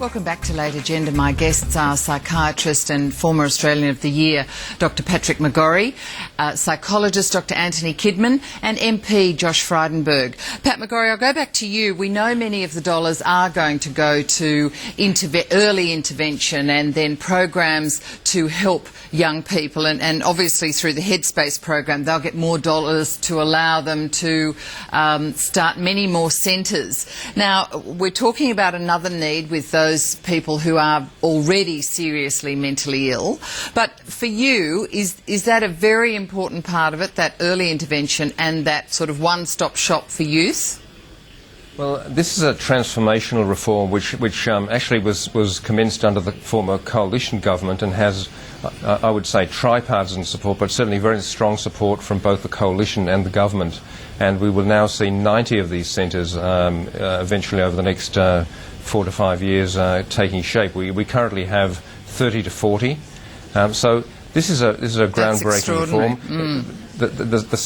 Welcome back to Late Agenda. My guests are psychiatrist and former Australian of the Year, Dr. Patrick McGorry, psychologist Dr. Anthony Kidman, and MP Josh Frydenberg. Pat McGorry, I'll go back to you. We know many of the dollars are going to go to early intervention and then programs to help young people, and obviously through the Headspace program they'll get more dollars to allow them to start many more centres. Now, we're talking about another need with those people who are already seriously mentally ill, but for you, is that a very important part of it, that early intervention and that sort of one-stop shop for youth? Well, this is a transformational reform which actually was commenced under the former coalition government and has, I would say, tripartisan support, but certainly very strong support from both the coalition and the government. And we will now see 90 of these centres eventually over the next 4 to 5 years taking shape. We currently have 30 to 40. So this is a groundbreaking reform. The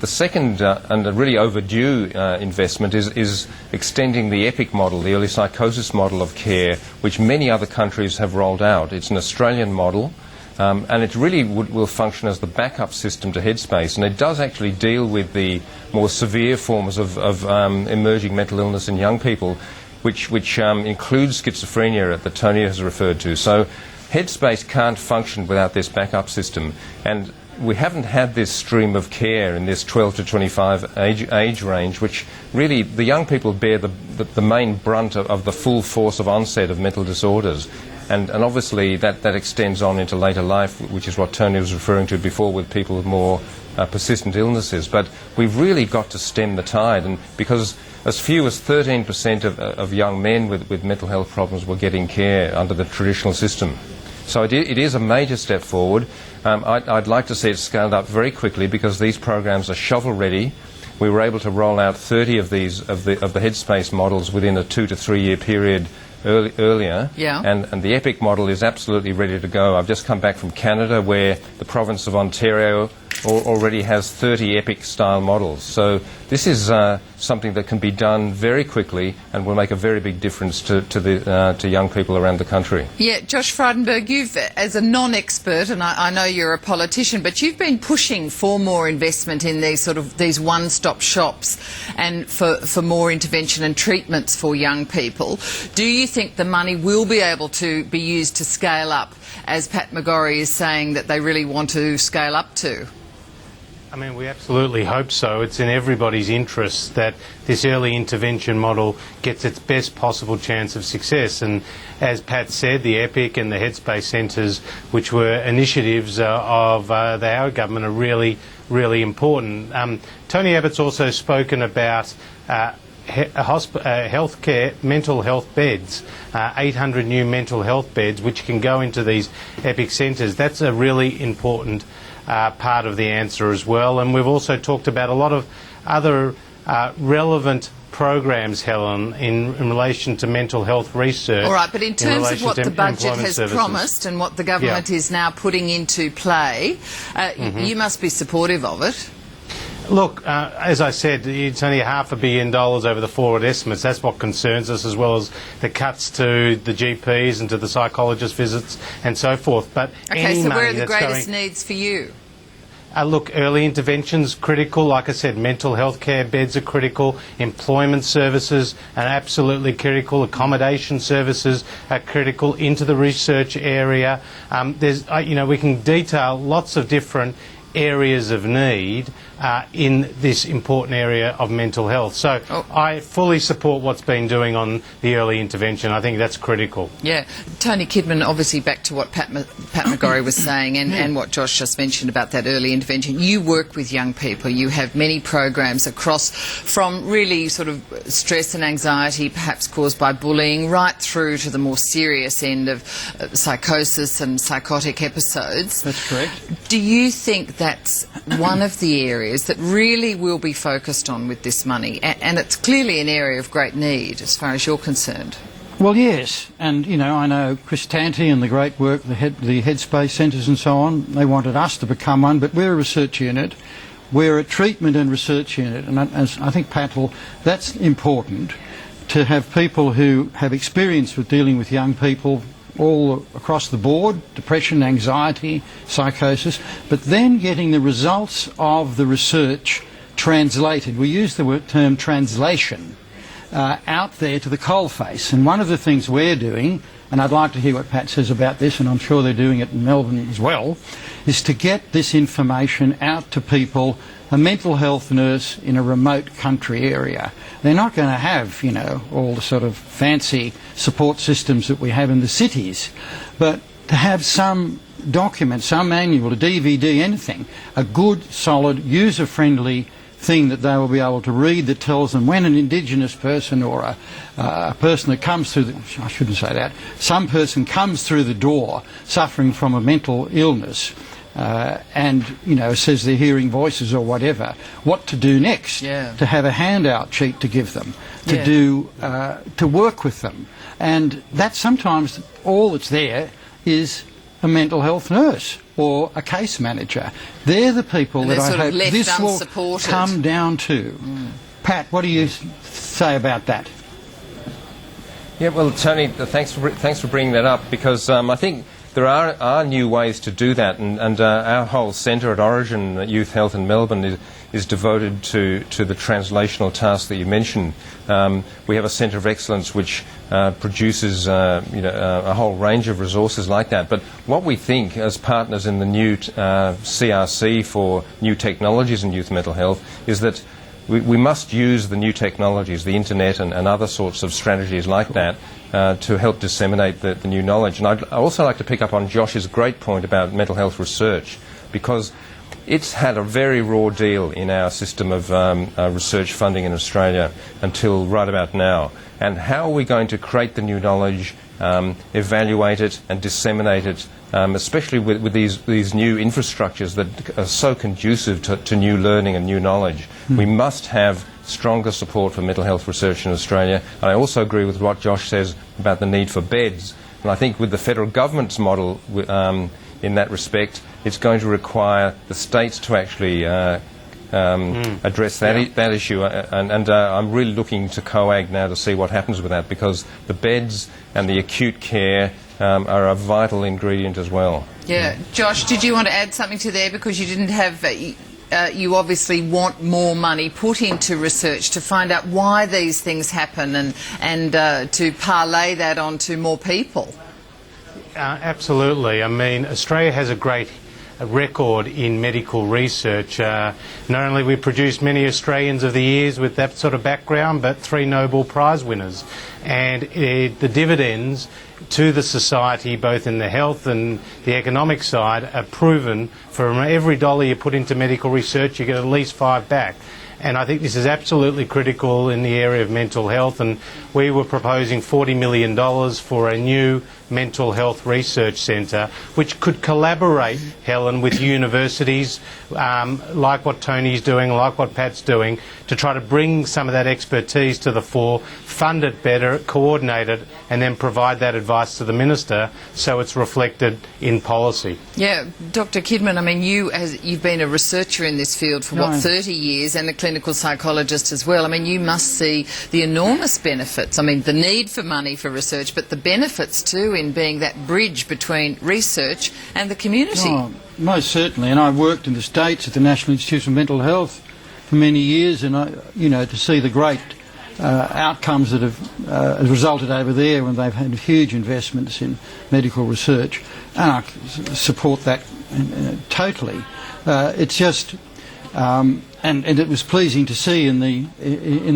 second and a really overdue investment is extending the EPIC model, the early psychosis model of care, which many other countries have rolled out. It's an Australian model, and it really will function as the backup system to Headspace, and it does actually deal with the more severe forms of emerging mental illness in young people, which includes schizophrenia that Tony has referred to. So Headspace can't function without this backup system, and we haven't had this stream of care in this 12 to 25 age range, which really the young people bear the main brunt of the full force of onset of mental disorders. And obviously that extends on into later life, which is what Tony was referring to before with people with more persistent illnesses. But we've really got to stem the tide, and because as few as 13% of young men with mental health problems were getting care under the traditional system. So it is a major step forward. I'd like to see it scaled up very quickly because these programs are shovel-ready. We were able to roll out 30 of these of the Headspace models within a 2 to 3 year period earlier. Yeah. And the EPIC model is absolutely ready to go. I've just come back from Canada, where the province of Ontario already has 30 EPIC-style models. So this is something that can be done very quickly and will make a very big difference to young people around the country. Yeah, Josh Frydenberg, you've, as a non-expert, and I know you're a politician, but you've been pushing for more investment in these one-stop shops and for more intervention and treatments for young people. Do you think the money will be able to be used to scale up, as Pat McGorry is saying that they really want to scale up to? I mean, we absolutely hope so. It's in everybody's interest that this early intervention model gets its best possible chance of success. And as Pat said, the EPIC and the Headspace centres, which were initiatives of the Howard government, are really, really important. Tony Abbott's also spoken about healthcare, mental health beds, 800 new mental health beds, which can go into these EPIC centres. That's a really important part of the answer as well. And we've also talked about a lot of other relevant programs, Helen, in relation to mental health research. All right, but in terms of what the budget has promised and what the government is now putting into play, you must be supportive of it. Look, as I said, it's only $500 million over the forward estimates. That's what concerns us, as well as the cuts to the GPs and to the psychologist visits and so forth. But okay, so where are the greatest needs for you? Look, early intervention's critical. Like I said, mental health care beds are critical. Employment services are absolutely critical. Accommodation services are critical. Into the research area, we can detail lots of different areas of need in this important area of mental health. So I fully support what's been doing on the early intervention. I think that's critical. Yeah. Tony Kidman, obviously back to what Pat McGorry was saying and what Josh just mentioned about that early intervention. You work with young people. You have many programs across from really sort of stress and anxiety, perhaps caused by bullying, right through to the more serious end of psychosis and psychotic episodes. That's correct. Do you think that's one of the areas that really will be focused on with this money? And it's clearly an area of great need as far as you're concerned. Well, yes, and I know Chris Tanti and the great work, the Headspace centres and so on, they wanted us to become one, but we're a research unit. We're a treatment and research unit, and as I think, Pat, that's important to have people who have experience with dealing with young people all across the board, depression, anxiety, psychosis, but then getting the results of the research translated. We use the term translation out there to the coalface. And one of the things we're doing, and I'd like to hear what Pat says about this, and I'm sure they're doing it in Melbourne as well, is to get this information out to people. A mental health nurse in a remote country area, they're not going to have, you know, all the sort of fancy support systems that we have in the cities, but to have some document, some manual, a DVD, anything, a good, solid, user-friendly thing that they will be able to read that tells them when an Indigenous person or a person that comes through I shouldn't say that, some person comes through the door suffering from a mental illness, and, you know, says they're hearing voices or whatever, what to do next, to have a handout sheet to give them, to do, to work with them. And that sometimes all that's there is a mental health nurse or a case manager. They're the people that I hope this will come down to. Pat, what do you say about that? Yeah, well, Tony, thanks for bringing that up, because I think there are new ways to do that, and our whole centre at Origin Youth Health in Melbourne is devoted to the translational task that you mentioned. We have a centre of excellence which produces a whole range of resources like that. But what we think as partners in the new CRC for new technologies in youth mental health is that we must use the new technologies, the internet and other sorts of strategies like that, to help disseminate the new knowledge. And I'd also like to pick up on Josh's great point about mental health research, because it's had a very raw deal in our system of research funding in Australia until right about now. And how are we going to create the new knowledge, evaluate it and disseminate it, especially with these new infrastructures that are so conducive to new learning and new knowledge? We must have stronger support for mental health research in Australia. And I also agree with what Josh says about the need for beds. And I think with the federal government's model in that respect, it's going to require the states to actually address that issue. And I'm really looking to COAG now to see what happens with that, because the beds and the acute care are a vital ingredient as well. Yeah. Josh, did you want to add something to there? Because you didn't have... you obviously want more money put into research to find out why these things happen and to parlay that on to more people. Absolutely. I mean, Australia has a great record in medical research. Not only we produced many Australians of the Years with that sort of background, but 3 Nobel Prize winners. And the dividends to the society, both in the health and the economic side, are proven. For every $1 you put into medical research, you get at least 5 back. And I think this is absolutely critical in the area of mental health, and we were proposing $40 million for a new mental health research centre which could collaborate, Helen, with universities, like what Tony's doing, like what Pat's doing, to try to bring some of that expertise to the fore, fund it better, coordinate it, and then provide that advice to the Minister so it's reflected in policy. Yeah, Dr. Kidman, I mean, you've been a researcher in this field for, 30 years, and a clinical psychologist as well. I mean, you must see the enormous benefits. I mean, the need for money for research, but the benefits too in being that bridge between research and the community. Oh, most certainly, and I worked in the States at the National Institute of Mental Health for many years, and to see the great outcomes that have resulted over there when they've had huge investments in medical research, and I support that totally. It's just, and it was pleasing to see in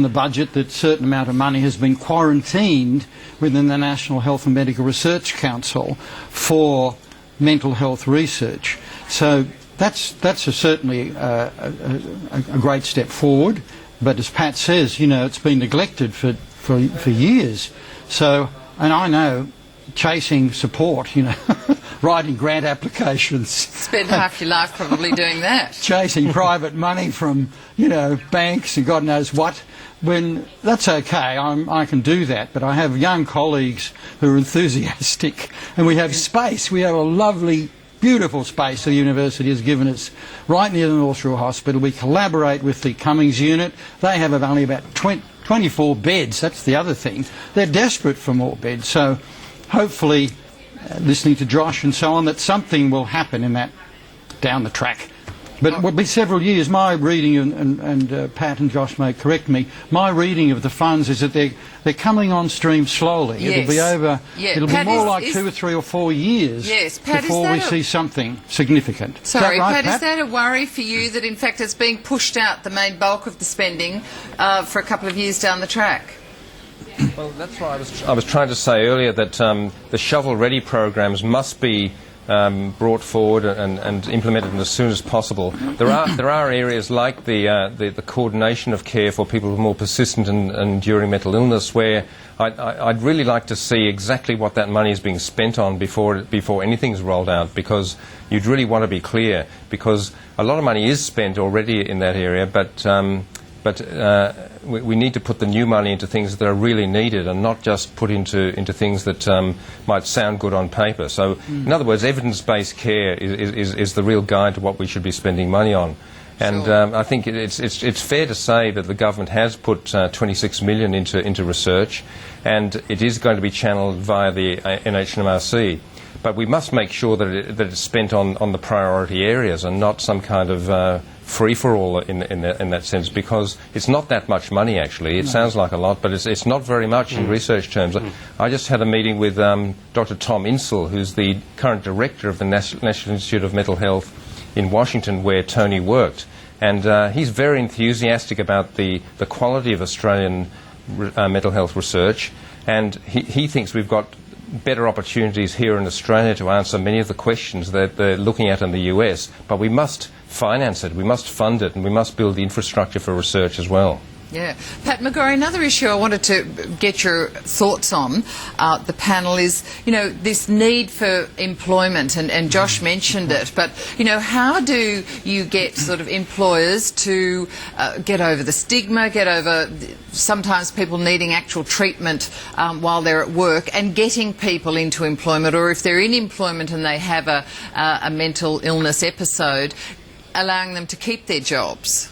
the budget that a certain amount of money has been quarantined within the National Health and Medical Research Council for mental health research. So that's certainly a great step forward. But as Pat says, it's been neglected for years. So, and I know, chasing support, writing grant applications. Spend half your life probably doing that. Chasing private money from, banks and God knows what. When that's okay, I can do that. But I have young colleagues who are enthusiastic, and we have space. We have a lovely, beautiful space the university has given us right near the North Shore Hospital. We collaborate with the Cummings unit. They have only about 24 beds, that's the other thing. They're desperate for more beds. So hopefully, listening to Josh and so on, that something will happen in that down the track. But it will be several years. My reading, and Pat and Josh may correct me, my reading of the funds is that they're coming on stream slowly. Yes. It'll be over, it'll Pat, be more like 2 or 3 or 4 years Pat, before we see something significant. Sorry, is that right, Pat, is that a worry for you that in fact it's being pushed out, the main bulk of the spending, for a couple of years down the track? Well, that's why I was trying to say earlier that the shovel-ready programs must be brought forward and implemented as soon as possible. There are areas like the coordination of care for people with more persistent and enduring mental illness where I'd really like to see exactly what that money is being spent on before anything's rolled out, because you'd really want to be clear, because a lot of money is spent already in that area, but we need to put the new money into things that are really needed and not just put into things that might sound good on paper. So, in other words, evidence-based care is the real guide to what we should be spending money on. And I think it's fair to say that the government has put 26 million into research, and it is going to be channeled via the NHMRC. But we must make sure that it's spent on the priority areas and not some kind of free-for-all in that sense, because it's not that much money, actually. It sounds like a lot, but it's not very much in research terms. I just had a meeting with Dr. Tom Insel, who's the current director of the National Institute of Mental Health in Washington, where Tony worked. And he's very enthusiastic about the quality of Australian mental health research, and he thinks we've got better opportunities here in Australia to answer many of the questions that they're looking at in the US, but we must finance it, we must fund it, and we must build the infrastructure for research as well. Yeah. Pat McGorry, another issue I wanted to get your thoughts on, the panel, is, this need for employment, and Josh mentioned it, but, how do you get sort of employers to get over the stigma, get over sometimes people needing actual treatment while they're at work, and getting people into employment, or if they're in employment and they have a mental illness episode, allowing them to keep their jobs?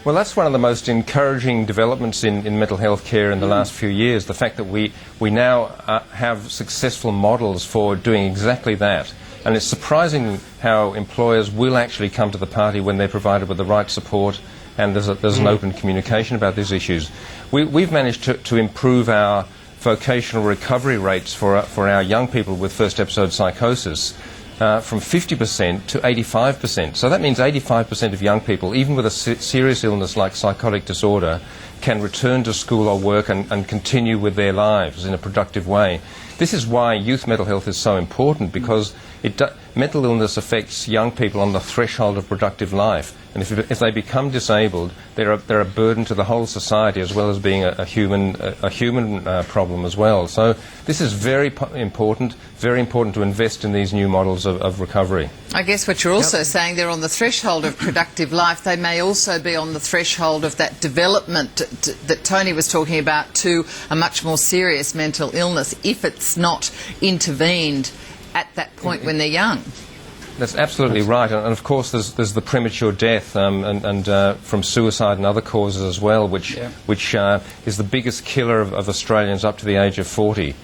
Well, that's one of the most encouraging developments in mental health care in the last few years, the fact that we now have successful models for doing exactly that. And it's surprising how employers will actually come to the party when they're provided with the right support and there's an open communication about these issues. We've managed to improve our vocational recovery rates for our young people with first episode psychosis from 50% to 85%. So that means 85% of young people, even with a serious illness like psychotic disorder, can return to school or work and continue with their lives in a productive way. This is why youth mental health is so important, because mental illness affects young people on the threshold of productive life. And if they become disabled, they're a burden to the whole society, as well as being a human problem as well. So this is very important to invest in these new models of recovery. I guess what you're also saying, they're on the threshold of productive life. They may also be on the threshold of that development that Tony was talking about to a much more serious mental illness if it's not intervened at that point when they're young. That's absolutely right, and of course there's the premature death and from suicide and other causes as well, which is the biggest killer of Australians up to the age of 40.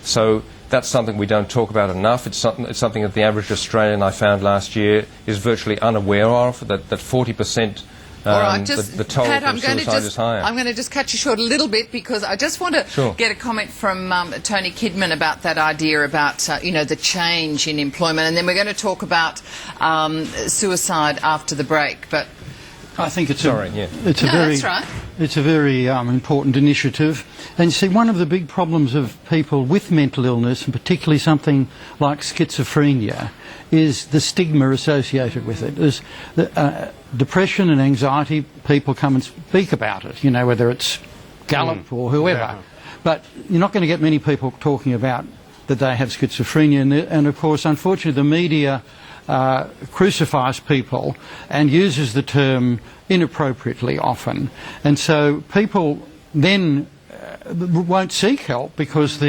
So that's something we don't talk about enough. It's something that the average Australian, I found last year, is virtually unaware of. That 40%. All right, the toll Pat, from suicide is higher. I'm going to just cut you short a little bit, because I just want to get a comment from Tony Kidman about that idea about the change in employment, and then we're going to talk about suicide after the break. But I think it's that's a very important initiative. And see, one of the big problems of people with mental illness, and particularly something like schizophrenia, is the stigma associated with it. There's depression and anxiety, people come and speak about it, whether it's Gallup or whoever. Yeah. But you're not going to get many people talking about that they have schizophrenia. And of course, unfortunately, the media crucifies people and uses the term inappropriately often. And so people then won't seek help because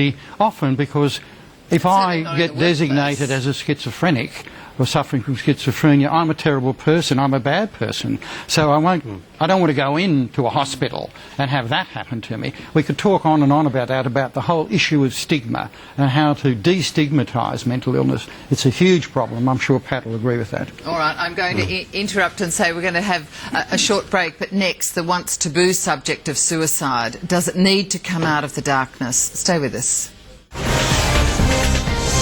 if I get designated as a schizophrenic, or suffering from schizophrenia, I'm a terrible person, I'm a bad person. So I don't want to go into a hospital and have that happen to me. We could talk on and on about that, about the whole issue of stigma and how to destigmatise mental illness. It's a huge problem. I'm sure Pat will agree with that. All right, I'm going to interrupt and say we're going to have a short break, but next, the once taboo subject of suicide. Does it need to come out of the darkness? Stay with us.